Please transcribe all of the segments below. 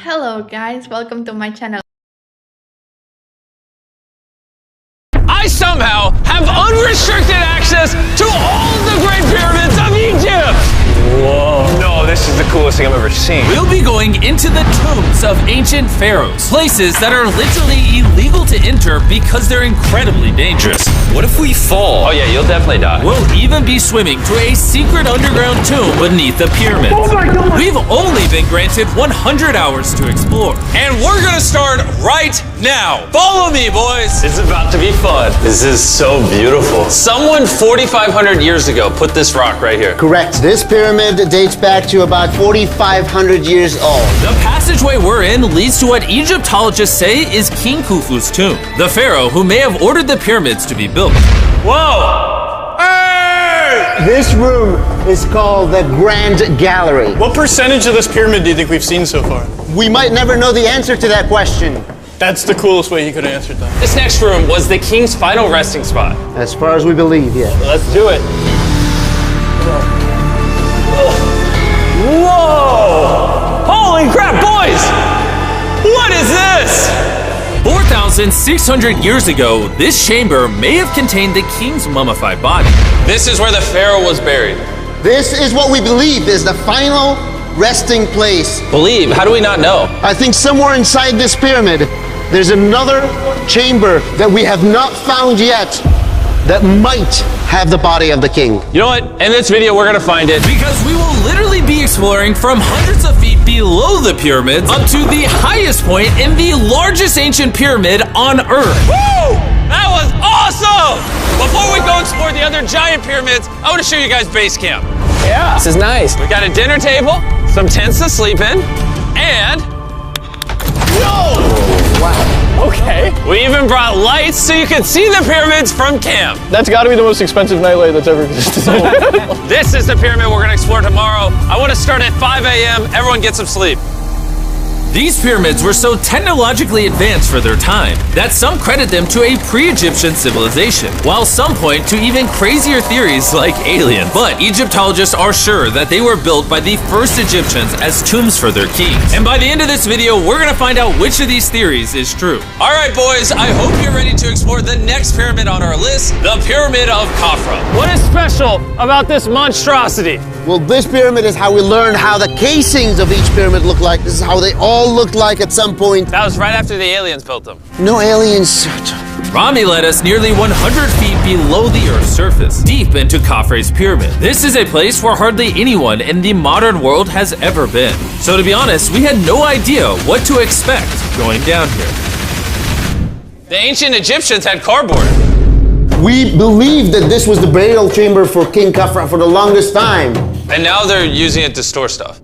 Hello guys, welcome to my channel. I somehow have unrestricted access to all of the Great Pyramids of Egypt! Whoa. No, this is the coolest thing I've ever seen. We'll be going into the tombs of ancient pharaohs, places that are literally illegal to enter because they're incredibly dangerous. What if we fall? Oh yeah, you'll definitely die. We'll even be swimming to a secret underground tomb beneath the pyramids. Oh my God. We've only been granted 100 hours to explore. And we're gonna start right now. Follow me, boys. It's about to be fun. This is so beautiful. Someone 4,500 years ago put this rock right here. Correct. This pyramid dates back to about 4,500 years old. The passageway we're in leads to what Egyptologists say is King Khufu's tomb, the pharaoh who may have ordered the pyramids to be built. Whoa! Hey! This room is called the Grand Gallery. What percentage of this pyramid do you think we've seen so far? We might never know the answer to that question. That's the coolest way he could have answered that. This next room was the king's final resting spot. As far as we believe, yeah. Let's do it. Whoa! Holy crap, boys! What is this? 4,600 years ago, this chamber may have contained the king's mummified body. This is where the pharaoh was buried. This is what we believe is the final resting place. Believe? How do we not know? I think somewhere inside this pyramid, there's another chamber that we have not found yet that might have the body of the king. You know what? In this video, we're gonna find it. Because we will literally be exploring from hundreds of feet below the pyramids up to the highest point in the largest ancient pyramid on Earth. Woo! That was awesome! Before we go explore the other giant pyramids, I want to show you guys base camp. Yeah. This is nice. We got a dinner table, some tents to sleep in, and Okay. we even brought lights so you could see the pyramids from camp. That's got to be the most expensive nightlight that's ever existed. This is the pyramid we're gonna explore tomorrow. I want to start at 5 a.m. Everyone get some sleep. These pyramids were so technologically advanced for their time that some credit them to a pre-Egyptian civilization, while some point to even crazier theories like aliens. But Egyptologists are sure that they were built by the first Egyptians as tombs for their kings. And by the end of this video, we're gonna find out which of these theories is true. All right, boys, I hope you're ready to explore the next pyramid on our list, the Pyramid of Khafra. What is special about this monstrosity? Well, this pyramid is how we learned how the casings of each pyramid look like. This is how they all looked like at some point. That was right after the aliens built them. No aliens. Rami led us nearly 100 feet below the Earth's surface, deep into Khafre's pyramid. This is a place where hardly anyone in the modern world has ever been. So to be honest, we had no idea what to expect going down here. The ancient Egyptians had cardboard. We believe that this was the burial chamber for King Khafra for the longest time. And now they're using it to store stuff.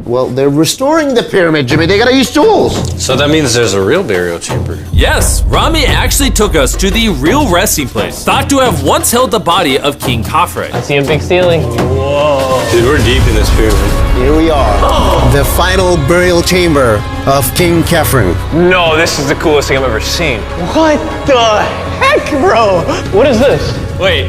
Well, they're restoring the pyramid, Jimmy. They gotta use tools. So that means there's a real burial chamber. Yes, Rami actually took us to the real resting place, thought to have once held the body of King Khafre. I see a big ceiling. Whoa. Dude, we're deep in this pyramid. Here we are. The final burial chamber of King Khafre. No, this is the coolest thing I've ever seen. What the heck, bro? What is this? Wait,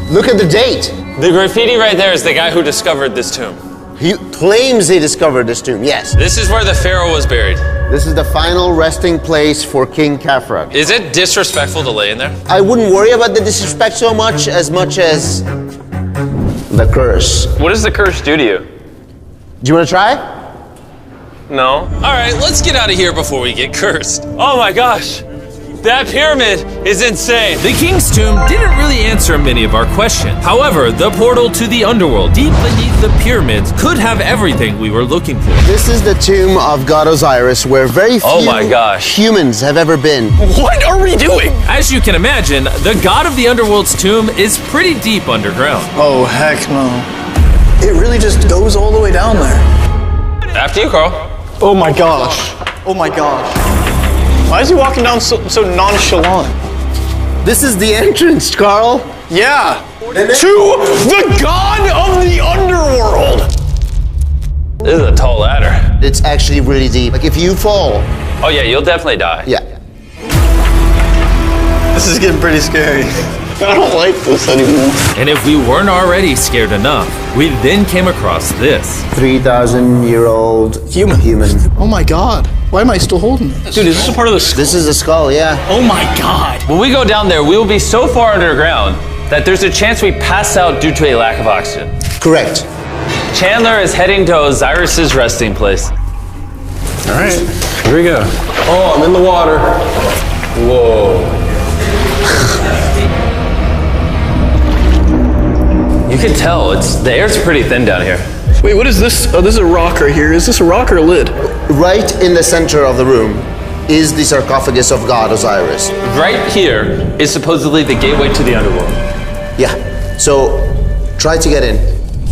Look at the date. the graffiti right there is the guy who discovered this tomb. He claims he discovered this tomb, yes. This is where the pharaoh was buried. This is the final resting place for King Khafra. Is it disrespectful to lay in there? I wouldn't worry about the disrespect so much as the curse. What does the curse do to you? Do you want to try? No. All right, let's get out of here before we get cursed. Oh my gosh, that pyramid is insane. The king's tomb didn't really answer many of our questions. However, the portal to the underworld deep beneath the pyramids could have everything we were looking for. This is the tomb of God Osiris, where very few Oh my gosh. humans have ever been. What are we doing? As you can imagine, the god of the underworld's tomb is pretty deep underground. Oh, heck no. It really just goes all the way down there. After you, Carl. Oh my gosh. Oh my gosh. Why is he walking down so nonchalant? This is the entrance, Carl. Yeah. To the god of the underworld. This is a tall ladder. It's actually really deep. Like if you fall, Oh yeah, you'll definitely die. yeah. This is getting pretty scary. I don't like this anymore. And if we weren't already scared enough, we then came across this. 3,000-year-old human. Oh my god. Why am I still holding this? Dude, is this a part of the skull? This is the skull, yeah. Oh my god. When we go down there, we will be so far underground that there's a chance we pass out due to a lack of oxygen. Correct. Chandler is heading to Osiris's resting place. All right, here we go. Oh, I'm in the water. Whoa. You can tell the air's pretty thin down here. Wait, what is this? Oh, this is a rock right here. Is this a rock or a lid? Right in the center of the room is the sarcophagus of God Osiris. Right here is supposedly the gateway to the underworld. Yeah. So try to get in.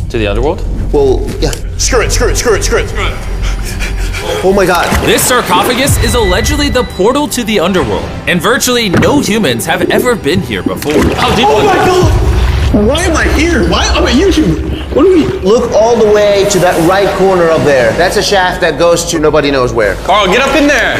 To the underworld? Well, yeah. Screw it. Oh my god. This sarcophagus is allegedly the portal to the underworld, and virtually no humans have ever been here before. How deep Oh my god. Why am I here? Why am I YouTuber? What do we? Look all the way to that right corner up there. That's a shaft that goes to nobody knows where. Carl, get up in there.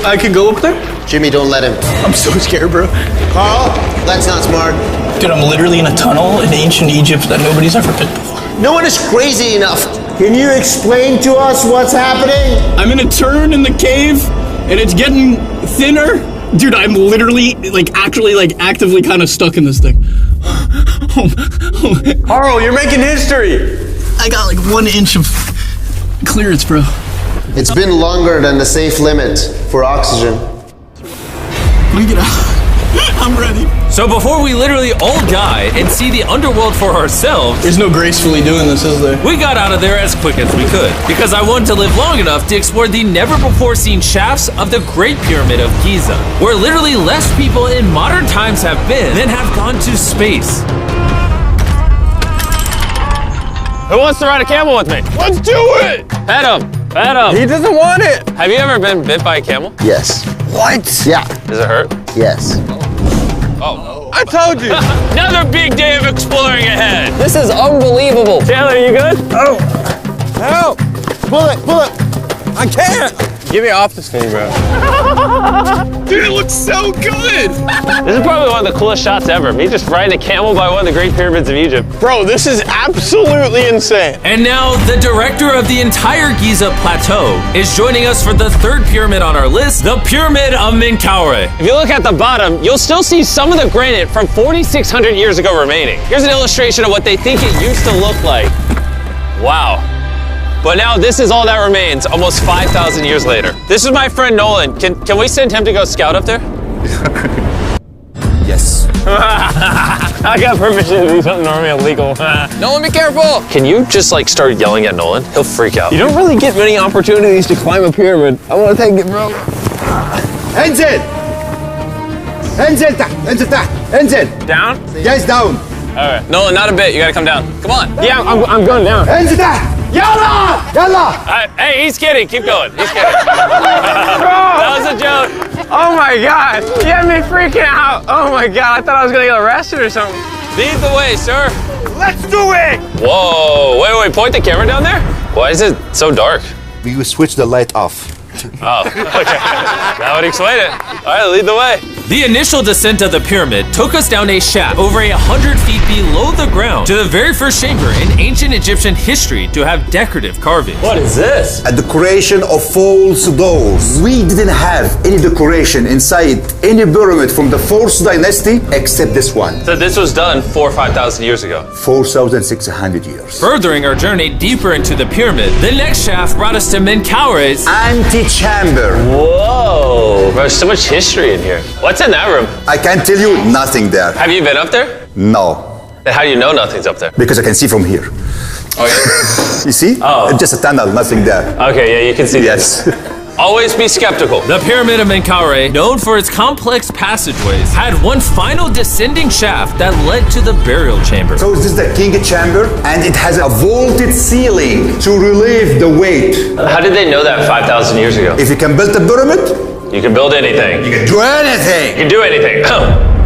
I can go up there? Jimmy, don't let him. I'm so scared, bro. Carl, that's not smart. Dude, I'm literally in a tunnel in ancient Egypt that nobody's ever been before. No one is crazy enough. Can you explain to us what's happening? I'm in a turn in the cave, and it's getting thinner. Dude, I'm literally, actively kind of stuck in this thing. Carl, you're making history. I got like 1 inch of clearance, bro. It's been longer than the safe limit for oxygen. Let me get out. I'm ready. So before we literally all die and see the underworld for ourselves, There's no gracefully doing this, is there? we got out of there as quick as we could, because I wanted to live long enough to explore the never-before-seen shafts of the Great Pyramid of Giza, where literally less people in modern times have been than have gone to space. Who wants to ride a camel with me? Let's do it! Pet him! Pet him! He doesn't want it. Have you ever been bit by a camel? Yes. What? Yeah. Does it hurt? Yes. Oh. I told you. Another big day of exploring ahead! This is unbelievable. Taylor, you good? Oh, help. Pull it. I can't. Get me off this thing, bro. Dude, it looks so good! This is probably one of the coolest shots ever. Me just riding a camel by one of the Great Pyramids of Egypt. Bro, this is absolutely insane. And now, the director of the entire Giza Plateau is joining us for the third pyramid on our list, the Pyramid of Menkaure. If you look at the bottom, you'll still see some of the granite from 4,600 years ago remaining. Here's an illustration of what they think it used to look like. Wow. But now this is all that remains, almost 5,000 years later. This is my friend Nolan. Can we send him to go scout up there? Yes. I got permission to do something normally illegal. Nolan, be careful. Can you just start yelling at Nolan? He'll freak out. You don't really get many opportunities to climb a pyramid. I want to take it, bro. انزل. انزل تحت. انزل تحت. انزل. Down? Yes, down. All right. Nolan, not a bit. You gotta come down. Come on. Yeah, I'm going down. انزل تحت. يلا. يلا. Hey, he's kidding. Keep going. He's kidding. That was a joke. Oh my God. You had me freaking out. Oh my God. I thought I was going to get arrested or something. Lead the way, sir. Let's do it. Whoa. Wait. Point the camera down there. Why is it so dark? We will switch the light off. Oh, okay. That would explain it. All right, lead the way. The initial descent of the pyramid took us down a shaft over 100 feet below the ground to the very first chamber in ancient Egyptian history to have decorative carving. What is this? A decoration of false doors. We didn't have any decoration inside any pyramid from the 4th dynasty except this one. So this was done 4,000 or 5,000 years ago. 4,600 years. Furthering our journey deeper into the pyramid, the next shaft brought us to Menkaure's Antechamber. Whoa, there's so much history in here. What's in that room? I can tell you nothing there. Have you been up there? No, Then how do you know nothing's up there? because I can see from here. Oh, yeah. You see? Oh. It's just a tunnel, nothing there. Okay, yeah, you can see Yes. Always be skeptical. The Pyramid of Menkaure, known for its complex passageways, had one final descending shaft that led to the burial chamber. So this is the king chamber, and it has a vaulted ceiling to relieve the weight. How did they know that 5,000 years ago? If you can build a pyramid, You can build anything. you can do anything. You can do anything.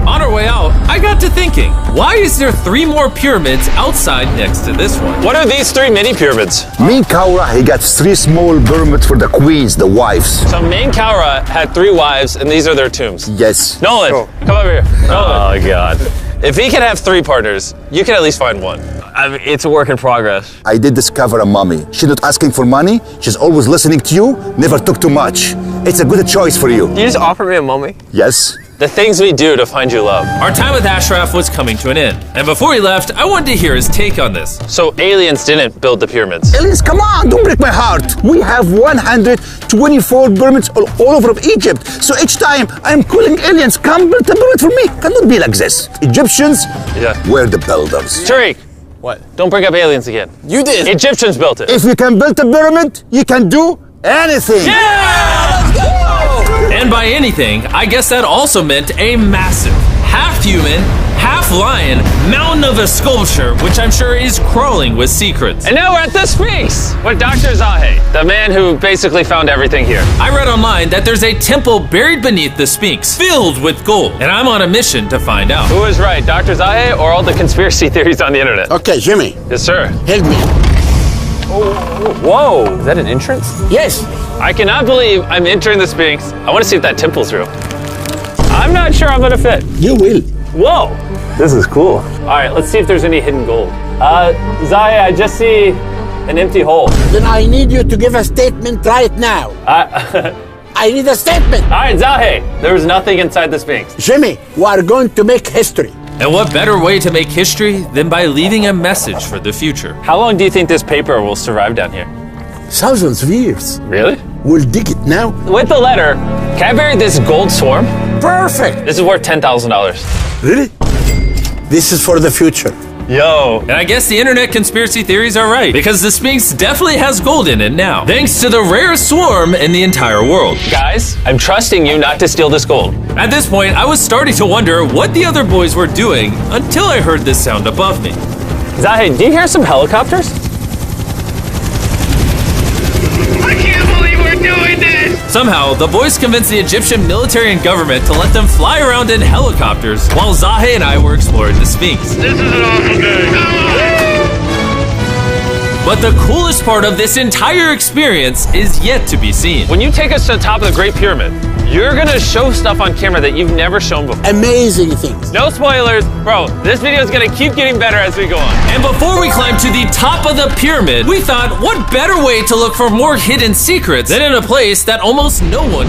On our way out, I got to thinking, why is there 3 more pyramids outside next to this one? What are these 3 mini pyramids? Menkaure, he got 3 small pyramids for the queens, the wives. So Menkaure had 3 wives, and these are their tombs. Yes. Nolan, come over here. Nolan. Oh, God. If he can have 3 partners, you can at least find one. I mean, it's a work in progress. I did discover a mummy. She's not asking for money. She's always listening to you. Never took too much. It's a good choice for you. You just offer me a mummy? Yes. The things we do to find you love. Our time with Ashraf was coming to an end, and before he left, I wanted to hear his take on this. So aliens didn't build the pyramids. Aliens, come on, don't break my heart. We have 124 pyramids all over Egypt. So each time I'm calling aliens, come build a pyramid for me. Cannot be like this. Egyptians were the builders. Tariq, What? don't bring up aliens again. You did. Egyptians built it. If you can build a pyramid, you can do anything. And by anything, I guess that also meant a massive, half human, half lion mountain of a sculpture, which I'm sure is crawling with secrets. And now we're at the Sphinx with Dr. Zahe, the man who basically found everything here. I read online that there's a temple buried beneath the Sphinx, filled with gold, and I'm on a mission to find out. Who is right, Dr. Zahe or all the conspiracy theories on the internet? Okay, Jimmy, Yes, sir. help me. Whoa, is that an entrance? Yes, I cannot believe I'm entering the Sphinx. I want to see if that temple's real. I'm not sure I'm gonna fit. you will. Whoa! This is cool. All right, let's see if there's any hidden gold. Zahe, I just see an empty hole. Then I need you to give a statement right now. I need a statement. All right, Zahe, there was nothing inside the Sphinx. Jimmy, we are going to make history. And what better way to make history than by leaving a message for the future? How long do you think this paper will survive down here? Thousands of years. Really? We'll dig it now. With the letter, can I bury this gold swarm? Perfect. This is worth $10,000. Really? This is for the future. Yo. And I guess the internet conspiracy theories are right, because the Sphinx definitely has gold in it now, thanks to the rarest swarm in the entire world. Guys, I'm trusting you not to steal this gold. At this point, I was starting to wonder what the other boys were doing until I heard this sound above me. Zahe, do you hear some helicopters? I can't believe we're doing this! Somehow, the boys convinced the Egyptian military and government to let them fly around in helicopters while Zahe and I were exploring the Sphinx. This is an awesome day. But the coolest part of this entire experience is yet to be seen. When you take us to the top of the Great Pyramid, you're gonna show stuff on camera that you've never shown before. Amazing things. No spoilers. Bro, this video is gonna keep getting better as we go on. And before we climb to the top of the pyramid, we thought, what better way to look for more hidden secrets than in a place that almost no one